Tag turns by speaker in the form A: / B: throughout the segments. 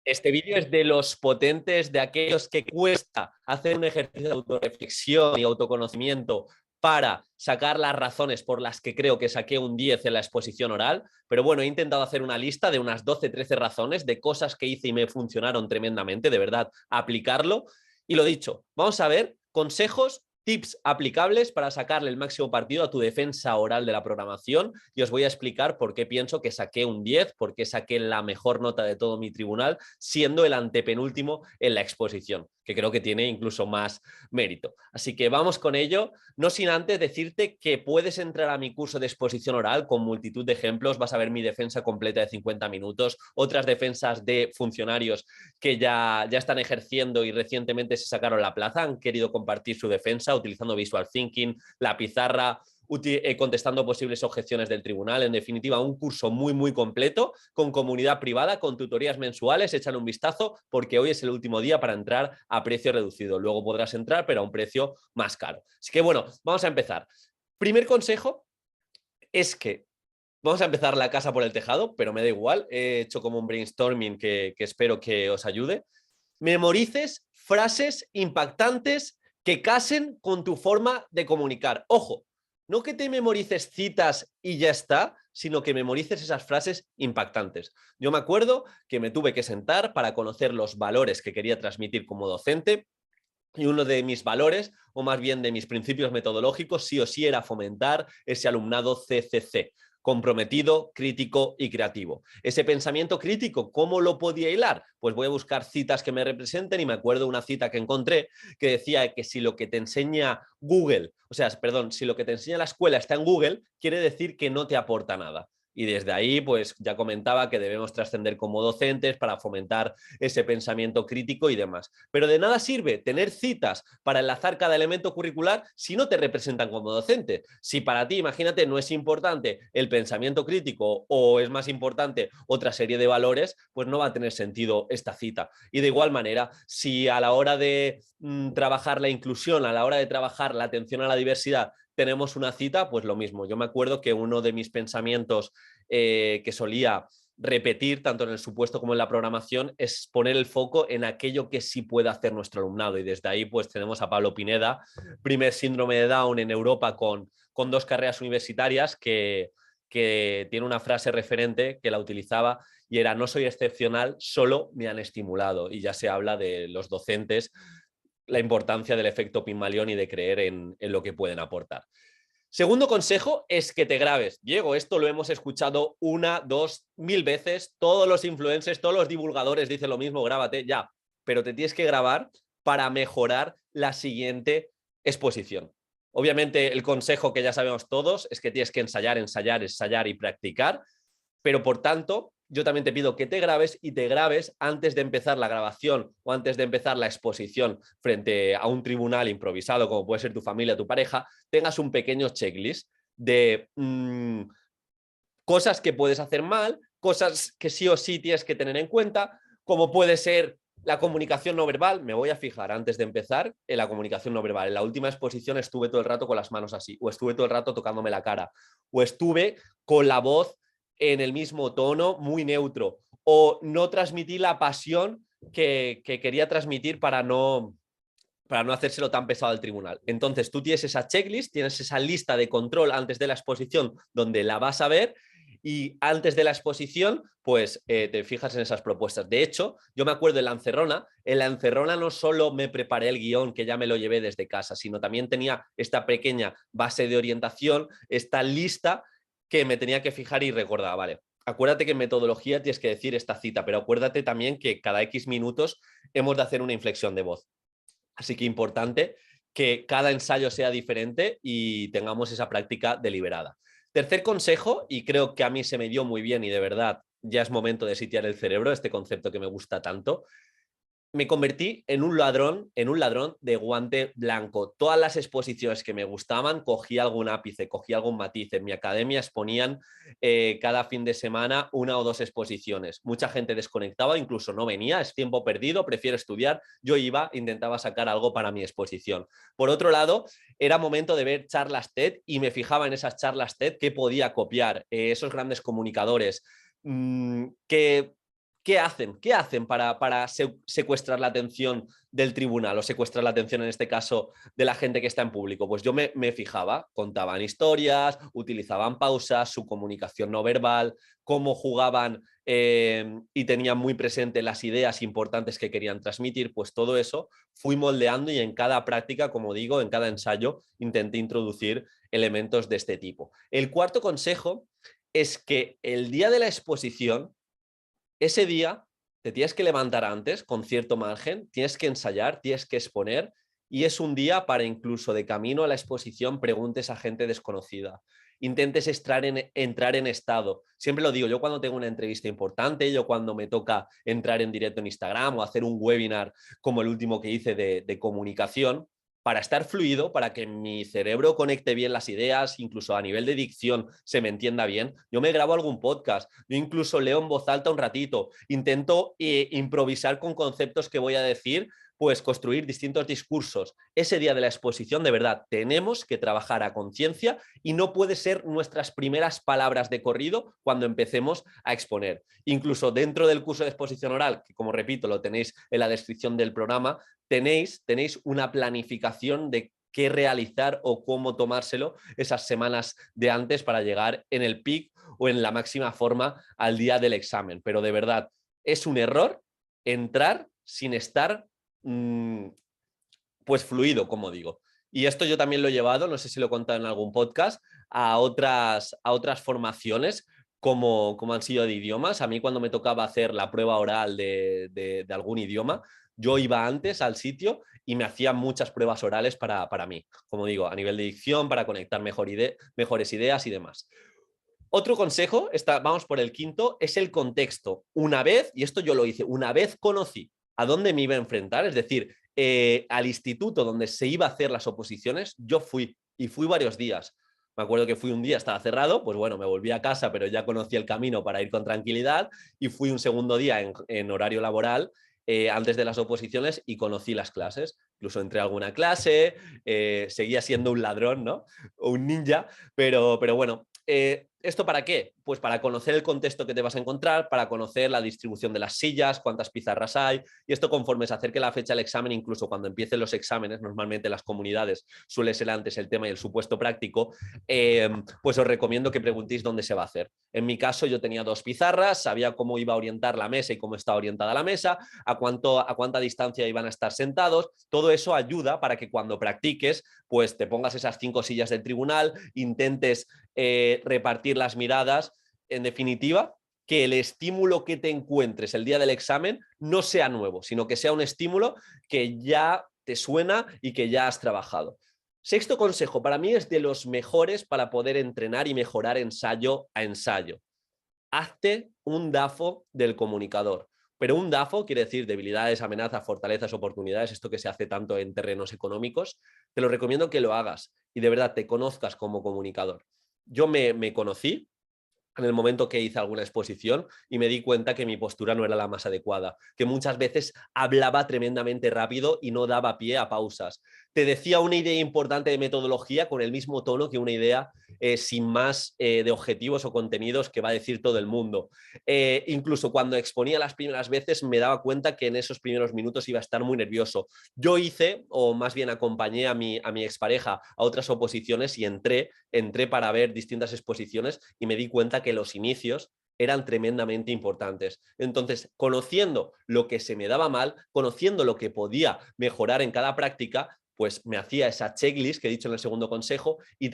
A: Este vídeo es de los potentes, de aquellos que cuesta hacer un ejercicio de autorreflexión y autoconocimiento para sacar las razones por las que creo que saqué un 10 en la exposición oral, pero bueno, he intentado hacer una lista de unas 12, 13 razones de cosas que hice y me funcionaron tremendamente, de verdad, aplicarlo. Y lo dicho, vamos a ver consejos, tips aplicables para sacarle el máximo partido a tu defensa oral de la programación, y os voy a explicar por qué pienso que saqué un 10, por qué saqué la mejor nota de todo mi tribunal, siendo el antepenúltimo en la exposición, que creo que tiene incluso más mérito. Así que vamos con ello, no sin antes decirte que puedes entrar a mi curso de exposición oral con multitud de ejemplos, vas a ver mi defensa completa de 50 minutos, otras defensas de funcionarios que ya están ejerciendo y recientemente se sacaron la plaza, han querido compartir su defensa utilizando Visual Thinking, la pizarra, contestando posibles objeciones del tribunal. En definitiva, un curso muy, muy completo, con comunidad privada, con tutorías mensuales. Échale un vistazo porque hoy es el último día para entrar a precio reducido. Luego podrás entrar, pero a un precio más caro. Así que bueno, vamos a empezar. Primer consejo es que vamos a empezar la casa por el tejado, pero me da igual. He hecho como un brainstorming que espero que os ayude. Memorices frases impactantes que casen con tu forma de comunicar. Ojo, no que te memorices citas y ya está, sino que memorices esas frases impactantes. Yo me acuerdo que me tuve que sentar para conocer los valores que quería transmitir como docente, y uno de mis valores, o más bien de mis principios metodológicos, sí o sí era fomentar ese alumnado CCC, comprometido, crítico y creativo. Ese pensamiento crítico, ¿cómo lo podía hilar? Pues voy a buscar citas que me representen, y me acuerdo una cita que encontré que decía que si lo que te enseña Google, o sea, perdón, si lo que te enseña la escuela está en Google, quiere decir que no te aporta nada. Y desde ahí, pues ya comentaba que debemos trascender como docentes para fomentar ese pensamiento crítico y demás. Pero de nada sirve tener citas para enlazar cada elemento curricular si no te representan como docente. Si para ti, imagínate, no es importante el pensamiento crítico o es más importante otra serie de valores, pues no va a tener sentido esta cita. Y de igual manera, si a la hora de trabajar la inclusión, a la hora de trabajar la atención a la diversidad, tenemos una cita, pues lo mismo. Yo me acuerdo que uno de mis pensamientos que solía repetir tanto en el supuesto como en la programación es poner el foco en aquello que sí puede hacer nuestro alumnado, y desde ahí pues tenemos a Pablo Pineda, primer síndrome de Down en Europa con 2 carreras universitarias, que tiene una frase referente que la utilizaba y era: no soy excepcional, solo me han estimulado. Y ya se habla de los docentes, la importancia del efecto Pygmalion y de creer en lo que pueden aportar. Segundo consejo es que te grabes. Diego, esto lo hemos escuchado 1, 2, 1000 veces. Todos los influencers, todos los divulgadores dicen lo mismo: grábate ya. Pero te tienes que grabar para mejorar la siguiente exposición. Obviamente, el consejo que ya sabemos todos es que tienes que ensayar, ensayar, ensayar y practicar, pero por tanto, yo también te pido que te grabes, y te grabes antes de empezar la grabación o antes de empezar la exposición frente a un tribunal improvisado, como puede ser tu familia, tu pareja, tengas un pequeño checklist de cosas que puedes hacer mal, cosas que sí o sí tienes que tener en cuenta, como puede ser la comunicación no verbal. Me voy a fijar antes de empezar en la comunicación no verbal. En la última exposición estuve todo el rato con las manos así, o estuve todo el rato tocándome la cara, o estuve con la voz en el mismo tono, muy neutro, o no transmití la pasión que quería transmitir para no hacérselo tan pesado al tribunal. Entonces tú tienes esa checklist, tienes esa lista de control antes de la exposición donde la vas a ver, y antes de la exposición pues te fijas en esas propuestas. De hecho, yo me acuerdo en la encerrona no solo me preparé el guión, que ya me lo llevé desde casa, sino también tenía esta pequeña base de orientación, esta lista que me tenía que fijar y recordaba, vale, acuérdate que en metodología tienes que decir esta cita, pero acuérdate también que cada X minutos hemos de hacer una inflexión de voz. Así que importante que cada ensayo sea diferente y tengamos esa práctica deliberada. Tercer consejo, y creo que a mí se me dio muy bien y de verdad ya es momento de sitiar el cerebro, este concepto que me gusta tanto: me convertí en un ladrón de guante blanco. Todas las exposiciones que me gustaban, cogía algún ápice, cogía algún matiz. En mi academia exponían cada fin de semana 1 o 2 exposiciones. Mucha gente desconectaba, incluso no venía, es tiempo perdido, prefiero estudiar. Yo iba, intentaba sacar algo para mi exposición. Por otro lado, era momento de ver charlas TED y me fijaba en esas charlas TED que podía copiar, esos grandes comunicadores, que ¿qué hacen? ¿Qué hacen para secuestrar la atención del tribunal o secuestrar la atención, en este caso, de la gente que está en público? Pues yo me fijaba, contaban historias, utilizaban pausas, su comunicación no verbal, cómo jugaban y tenían muy presente las ideas importantes que querían transmitir, pues todo eso fui moldeando y en cada práctica, como digo, en cada ensayo, intenté introducir elementos de este tipo. El cuarto consejo es que el día de la exposición, ese día te tienes que levantar antes con cierto margen, tienes que ensayar, tienes que exponer y es un día para incluso de camino a la exposición preguntes a gente desconocida. Intentes entrar en estado. Siempre lo digo, yo cuando tengo una entrevista importante, yo cuando me toca entrar en directo en Instagram o hacer un webinar como el último que hice de comunicación, para estar fluido, para que mi cerebro conecte bien las ideas, incluso a nivel de dicción se me entienda bien, yo me grabo algún podcast, yo incluso leo en voz alta un ratito, intento improvisar con conceptos que voy a decir, pues construir distintos discursos. Ese día de la exposición, de verdad, tenemos que trabajar a conciencia y no puede ser nuestras primeras palabras de corrido cuando empecemos a exponer. Incluso dentro del curso de exposición oral, que como repito, lo tenéis en la descripción del programa, tenéis una planificación de qué realizar o cómo tomárselo esas semanas de antes para llegar en el pic o en la máxima forma al día del examen. Pero de verdad, es un error entrar sin estar pues fluido, como digo. Y esto yo también lo he llevado, no sé si lo he contado en algún podcast, a otras formaciones como han sido de idiomas. A mí cuando me tocaba hacer la prueba oral de algún idioma, yo iba antes al sitio y me hacía muchas pruebas orales para mí, como digo, a nivel de dicción, para conectar mejores ideas y demás. Otro consejo, vamos por el quinto, es el contexto. Una vez, y esto yo lo hice, una vez conocí a dónde me iba a enfrentar, es decir, al instituto donde se iba a hacer las oposiciones, yo fui y fui varios días. Me acuerdo que fui un día, estaba cerrado, pues bueno, me volví a casa, pero ya conocí el camino para ir con tranquilidad y fui un segundo día en horario laboral antes de las oposiciones y conocí las clases. Incluso entré a alguna clase, seguía siendo un ladrón, ¿no? O un ninja, pero bueno, ¿esto para qué? Pues para conocer el contexto que te vas a encontrar, para conocer la distribución de las sillas, cuántas pizarras hay, y esto conforme se acerque la fecha del examen, incluso cuando empiecen los exámenes, normalmente las comunidades suele ser antes el tema y el supuesto práctico, pues os recomiendo que preguntéis dónde se va a hacer. En mi caso yo tenía 2 pizarras, sabía cómo iba a orientar la mesa y cómo estaba orientada la mesa, a cuánta distancia iban a estar sentados, todo eso ayuda para que cuando practiques, pues te pongas esas 5 sillas del tribunal, intentes repartir las miradas, en definitiva, que el estímulo que te encuentres el día del examen no sea nuevo, sino que sea un estímulo que ya te suena y que ya has trabajado. Sexto consejo, para mí es de los mejores para poder entrenar y mejorar ensayo a ensayo. Hazte un DAFO del comunicador. Pero un DAFO quiere decir debilidades, amenazas, fortalezas, oportunidades, esto que se hace tanto en terrenos económicos. Te lo recomiendo que lo hagas y de verdad te conozcas como comunicador. Yo me conocí en el momento que hice alguna exposición y me di cuenta que mi postura no era la más adecuada, que muchas veces hablaba tremendamente rápido y no daba pie a pausas. Te decía una idea importante de metodología con el mismo tono que una idea sin más de objetivos o contenidos que va a decir todo el mundo. Incluso cuando exponía las primeras veces me daba cuenta que en esos primeros minutos iba a estar muy nervioso. Yo hice, o más bien acompañé a mi expareja a otras oposiciones y entré para ver distintas exposiciones y me di cuenta que los inicios eran tremendamente importantes. Entonces, conociendo lo que se me daba mal, conociendo lo que podía mejorar en cada práctica, pues me hacía esa checklist que he dicho en el segundo consejo y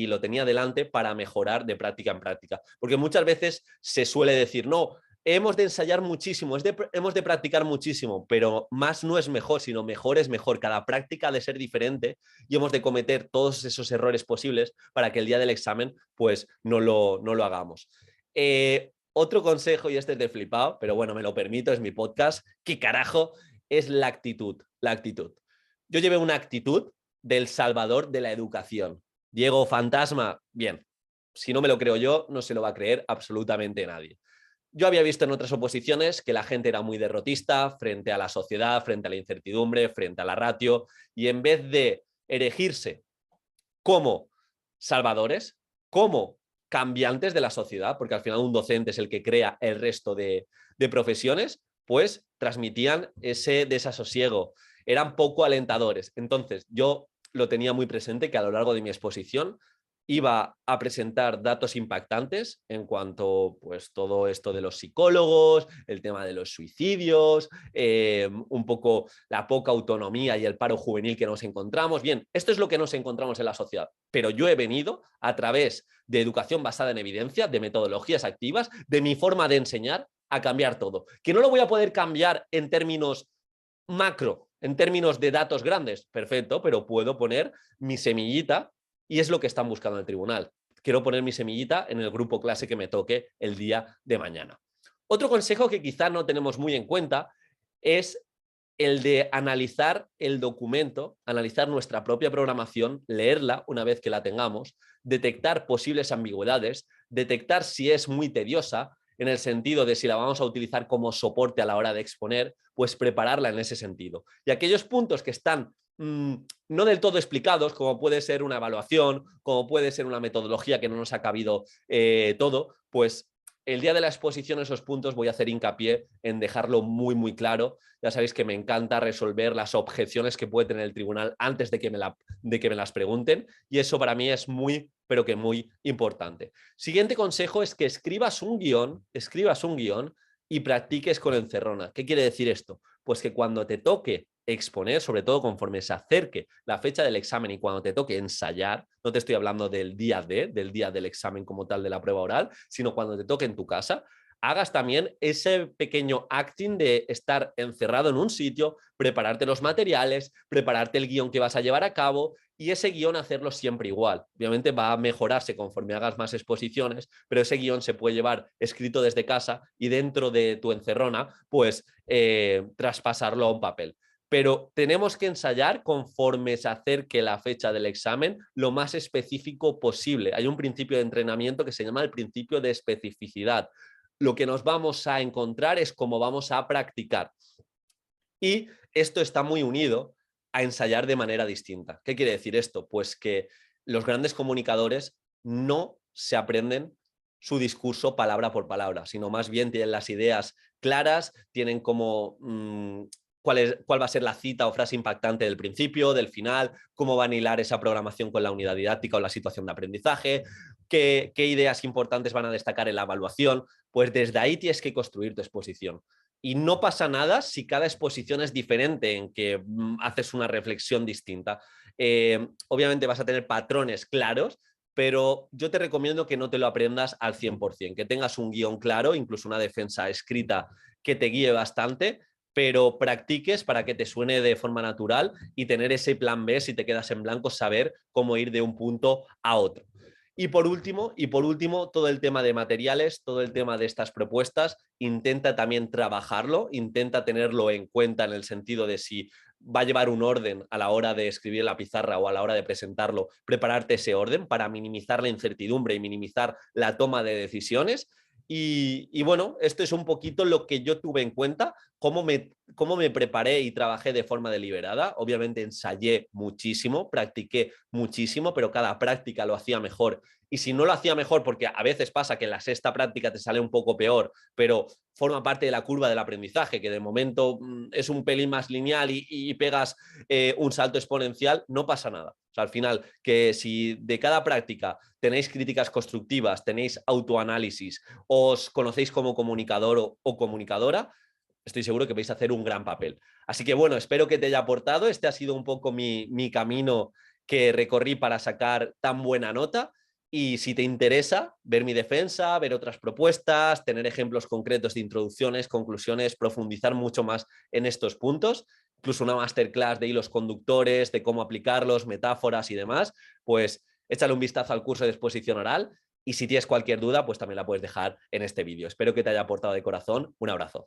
A: lo tenía delante para mejorar de práctica en práctica. Porque muchas veces se suele decir, no, hemos de ensayar muchísimo, hemos de practicar muchísimo, pero más no es mejor, sino mejor es mejor. Cada práctica ha de ser diferente y hemos de cometer todos esos errores posibles para que el día del examen pues no lo hagamos. Otro consejo, y este es de flipado, pero bueno, me lo permito, es mi podcast, ¿qué carajo? Es la actitud, la actitud. Yo llevé una actitud del salvador de la educación. Diego Fantasma, bien, si no me lo creo yo, no se lo va a creer absolutamente nadie. Yo había visto en otras oposiciones que la gente era muy derrotista frente a la sociedad, frente a la incertidumbre, frente a la ratio, y en vez de erigirse como salvadores, como cambiantes de la sociedad, porque al final un docente es el que crea el resto de de profesiones, pues transmitían ese desasosiego, eran poco alentadores. Entonces yo lo tenía muy presente que a lo largo de mi exposición iba a presentar datos impactantes en cuanto pues todo esto de los psicólogos, el tema de los suicidios, un poco la poca autonomía y el paro juvenil que nos encontramos. Bien, esto es lo que nos encontramos en la sociedad, pero yo he venido a través de educación basada en evidencia, de metodologías activas, de mi forma de enseñar, a cambiar todo. Que no lo voy a poder cambiar en términos macro, en términos de datos grandes, perfecto, pero puedo poner mi semillita y es lo que están buscando en el tribunal. Quiero poner mi semillita en el grupo clase que me toque el día de mañana. Otro consejo que quizá no tenemos muy en cuenta es el de analizar el documento, analizar nuestra propia programación, leerla una vez que la tengamos, detectar posibles ambigüedades, detectar si es muy tediosa, en el sentido de si la vamos a utilizar como soporte a la hora de exponer, pues prepararla en ese sentido. Y aquellos puntos que están no del todo explicados, como puede ser una evaluación, como puede ser una metodología que no nos ha cabido todo, pues el día de la exposición esos puntos voy a hacer hincapié en dejarlo muy, muy claro. Ya sabéis que me encanta resolver las objeciones que puede tener el tribunal antes de que me las pregunten y eso para mí es muy, pero que muy importante. Siguiente consejo es que escribas un guión y practiques con encerrona. ¿Qué quiere decir esto? Pues que cuando te toque exponer, sobre todo conforme se acerque la fecha del examen y cuando te toque ensayar, no te estoy hablando del día del día del examen como tal de la prueba oral, sino cuando te toque en tu casa, hagas también ese pequeño acting de estar encerrado en un sitio, prepararte los materiales, prepararte el guión que vas a llevar a cabo y ese guión hacerlo siempre igual. Obviamente va a mejorarse conforme hagas más exposiciones, pero ese guión se puede llevar escrito desde casa y dentro de tu encerrona, pues traspasarlo a un papel. Pero tenemos que ensayar conforme se acerque la fecha del examen lo más específico posible. Hay un principio de entrenamiento que se llama el principio de especificidad. Lo que nos vamos a encontrar es cómo vamos a practicar. Y esto está muy unido a ensayar de manera distinta. ¿Qué quiere decir esto? Pues que los grandes comunicadores no se aprenden su discurso palabra por palabra, sino más bien tienen las ideas claras, tienen como cuál va a ser la cita o frase impactante del principio, del final, cómo van a hilar esa programación con la unidad didáctica o la situación de aprendizaje, qué ideas importantes van a destacar en la evaluación. Pues desde ahí tienes que construir tu exposición. Y no pasa nada si cada exposición es diferente, en que haces una reflexión distinta. Obviamente vas a tener patrones claros, pero yo te recomiendo que no te lo aprendas al 100%, que tengas un guión claro, incluso una defensa escrita que te guíe bastante, pero practiques para que te suene de forma natural y tener ese plan B, si te quedas en blanco, saber cómo ir de un punto a otro. Y por último, todo el tema de materiales, todo el tema de estas propuestas, intenta también trabajarlo, intenta tenerlo en cuenta en el sentido de si va a llevar un orden a la hora de escribir la pizarra o a la hora de presentarlo, prepararte ese orden para minimizar la incertidumbre y minimizar la toma de decisiones. Y bueno, esto es un poquito lo que yo tuve en cuenta, cómo me preparé y trabajé de forma deliberada. Obviamente ensayé muchísimo, practiqué muchísimo, pero cada práctica lo hacía mejor. Y si no lo hacía mejor, porque a veces pasa que en la sexta práctica te sale un poco peor, pero forma parte de la curva del aprendizaje, que de momento es un pelín más lineal y pegas un salto exponencial, no pasa nada. O sea, al final, que si de cada práctica tenéis críticas constructivas, tenéis autoanálisis, os conocéis como comunicador o comunicadora, estoy seguro que vais a hacer un gran papel. Así que bueno, espero que te haya aportado. Este ha sido un poco mi camino que recorrí para sacar tan buena nota. Y si te interesa ver mi defensa, ver otras propuestas, tener ejemplos concretos de introducciones, conclusiones, profundizar mucho más en estos puntos, incluso una masterclass de hilos conductores, de cómo aplicarlos, metáforas y demás, pues échale un vistazo al curso de exposición oral y si tienes cualquier duda, pues también la puedes dejar en este vídeo. Espero que te haya aportado de corazón. Un abrazo.